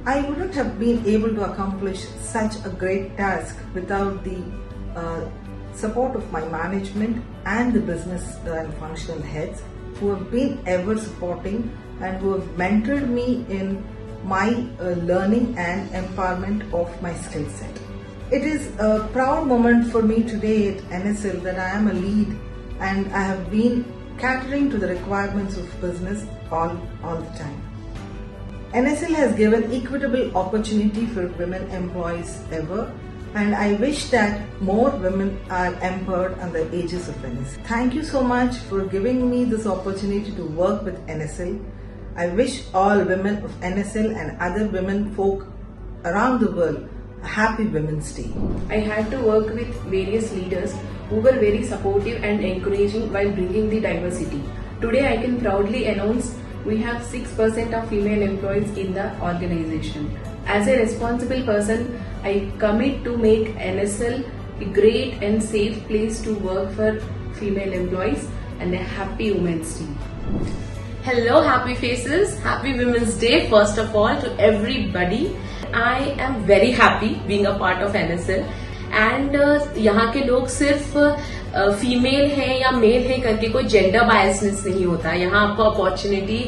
I wouldn't have been able to accomplish such a great task without the support of my management and the business and functional heads who have been ever supporting and who have mentored me in my learning and empowerment of my skill set. It is a proud moment for me today at NSL that I am a lead and I have been catering to the requirements of business all the time. NSL has given equitable opportunity for women employees ever, and I wish that more women are empowered on the aegis of NSL. Thank you so much for giving me this opportunity to work with NSL. I wish all women of NSL and other women folk around the world a happy Women's Day. I had to work with various leaders who were very supportive and encouraging while bringing the diversity. Today I can proudly announce we have 6% of female employees in the organization. As a responsible person, I commit to make NSL a great and safe place to work for female employees and a happy Women's Day. Hello happy faces, happy Women's Day first of all to everybody. I am very happy being a part of NSL and यहाँ के लोग सिर्फ female हैं या mail हैं करके कोई gender biasness नहीं होता. यहाँ आपको अपॉर्चुनिटी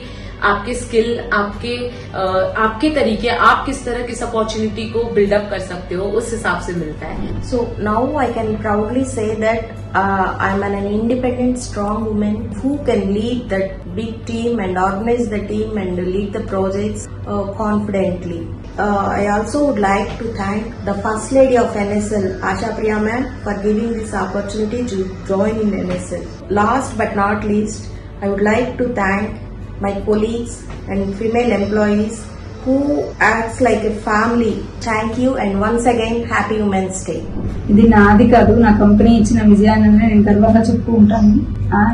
आपके स्किल आपके तरीके आप किस तरह किस अपॉर्चुनिटी को बिल्डअप कर सकते हो उस हिसाब से मिलता है. So now I can proudly say that I'm an independent strong woman who can lead that big team and organize the team and lead the projects confidently. I also would like to thank the First Lady of NSL, Asha Priya ma'am, for giving this opportunity to join in NSL. Last but not least, I would like to thank my colleagues and female employees who acts like a family. Thank you and once again happy Women's Day. ఇది నాది కాదు, నా company ఇచ్చిన విజయాన్ని నేను గర్వంగా చెప్పుకుంటాను.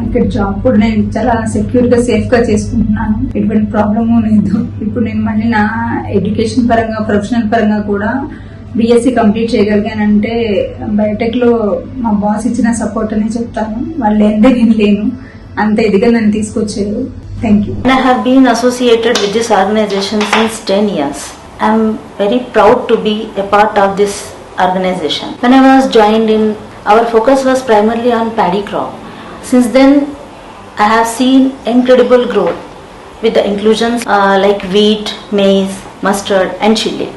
ఇక్కడ జాబ్ కూడా నేను చాలా సెక్యూర్ గా సేఫ్ గా చేసుకుంటున్నాను. ఎటువంటి ప్రాబ్లము లేదు. ఇప్పుడు నేను మళ్ళీ నా ఎడ్యుకేషన్ పరంగా ప్రొఫెషనల్ పరంగా కూడా బిఎస్సి కంప్లీట్ చేయగలిగానంటే బయోటెక్ లో మా బాస్ ఇచ్చిన సపోర్ట్ అనే చెప్తాను. వాళ్ళు ఎంత నేను లేను, అంత ఇదిగా నన్ను తీసుకొచ్చారు. Thank you. I have been associated with this organization since 10 years. I am very proud to be a part of this organization. When I was joined in, our focus was primarily on paddy crop. Since then, I have seen incredible growth with the inclusions like wheat, maize, mustard and chili.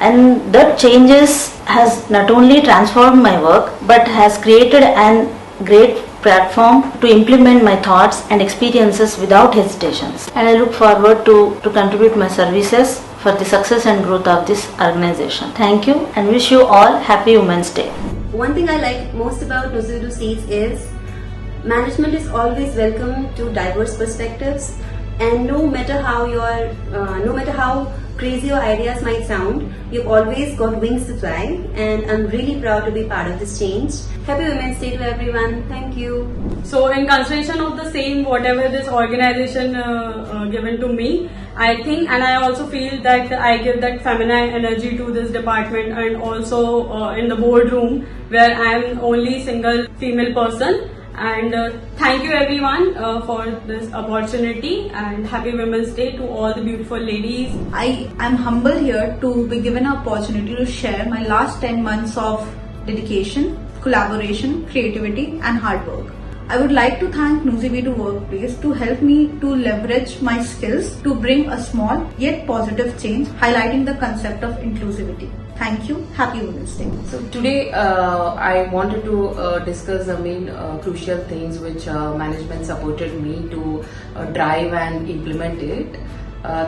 And that changes has not only transformed my work but has created an great platform to implement my thoughts and experiences without hesitations. And I look forward to contribute my services for the success and growth of this organization. Thank you and wish you all happy Women's Day. One thing I like most about Nuzudu Seeds is management is always welcome to diverse perspectives, and no matter how crazy your ideas might sound, you've always got wings to fly, and I'm really proud to be part of this change. Happy Women's Day to everyone. Thank you. So in consideration of the same, whatever this organization given to me, I think and I also feel that I give that feminine energy to this department, and also in the boardroom where I am only single female person. And thank you everyone for this opportunity, and happy Women's Day to all the beautiful ladies. I am humbled here to be given an opportunity to share my last 10 months of dedication, collaboration, creativity and hard work. I would like to thank Nuzudu Workplace to help me to leverage my skills to bring a small yet positive change, highlighting the concept of inclusivity. Thank you. Happy Women's Day. So today I wanted to discuss the main crucial things which management supported me to drive and implement it.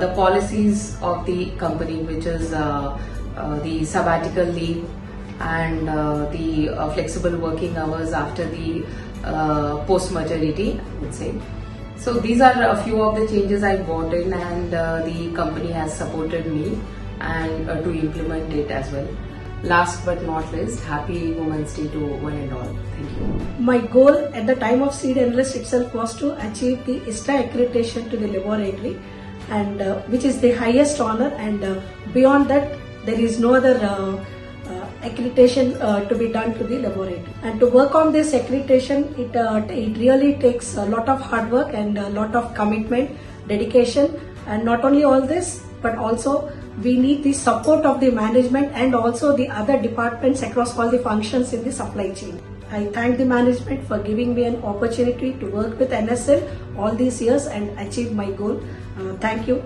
The policies of the company, which is the sabbatical leave and the flexible working hours after the post-maternity, I would say. So these are a few of the changes I brought in, and the company has supported me and to implement it as well. Last but not least, happy Women's Day to one and all. Thank you. My goal at the time of Seed Analyst itself was to achieve the ISTA accreditation to the laboratory, and which is the highest honor, and beyond that there is no other accreditation to be done to the laboratory. And to work on this accreditation, it really takes a lot of hard work and a lot of commitment, dedication, and not only all this but also we need the support of the management and also the other departments across all the functions in the supply chain. I thank the management for giving me an opportunity to work with NSL all these years and achieve my goal. Thank you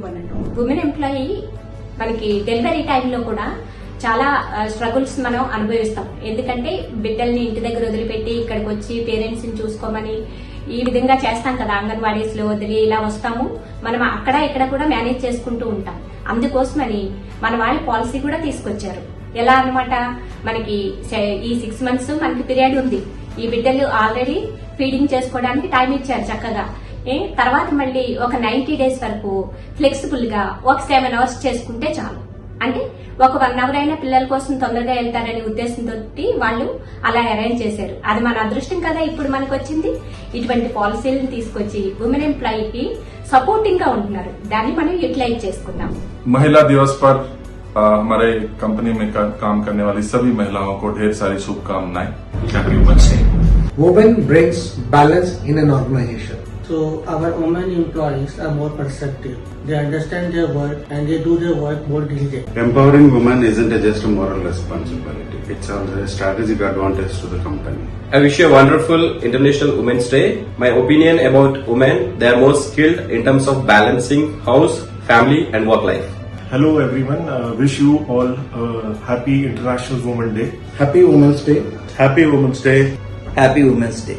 one and all. Women employee మనకి delivery టైంలో కూడా చాలా struggles మనం అనుభవిస్తాం. ఎందుకంటే బిడ్డల్ని ఇంటి దగ్గర వదిలిపెట్టి ఇక్కడికి వచ్చి పేరెంట్స్ ని చూసుకోమని ఈ విధంగా చేస్తాం కదా, అంగన్వాడీస్ లో వదిలి ఇలా వస్తాము. మనం అక్కడ ఇక్కడ కూడా మేనేజ్ చేసుకుంటూ ఉంటాం. అందుకోసమని మన వాళ్ళు పాలసీ కూడా తీసుకొచ్చారు. ఎలా అన్నమాట, మనకి ఈ 6 months మనకి పీరియడ్ ఉంది. ఈ బిడ్డలు ఆల్రెడీ ఫీడింగ్ చేసుకోవడానికి టైం ఇచ్చారు చక్కగా. తర్వాత మళ్ళీ ఒక 90 days వరకు ఫ్లెక్సిబుల్ గా ఒక 7 hours చేసుకుంటే చాలు. అంటే ఒక 1 hour అయినా పిల్లల కోసం తొందరగా వెళ్తారనే ఉద్దేశంతో వాళ్ళు అలా అరేంజ్ చేశారు. అది మన అదృష్టం కదా ఇప్పుడు మనకు వచ్చింది. ఇటువంటి పాలసీలను తీసుకొచ్చి ఉమెన్ ఎంప్లాయీకి సపోర్టింగ్ గా ఉంటున్నారు. దాన్ని మనం యూటిలైజ్ చేసుకుందాం. महिला दिवस पर हमारे कंपनी में काम करने वाली सभी महिलाओं को ढेर सारी शुभकामनाएं. Happy women's day. Women brings balance in an organization. So our women employees are more perceptive. They understand their work and they do their work more diligently. Empowering women isn't just a moral responsibility. It's also a strategic advantage to the company. I wish you a wonderful International Women's Day. My opinion about women, they are more skilled in terms of balancing house, family and work life. Hello everyone, wish you all a happy International Women's Day. Happy Women's Day. Happy Women's Day. Happy Women's Day.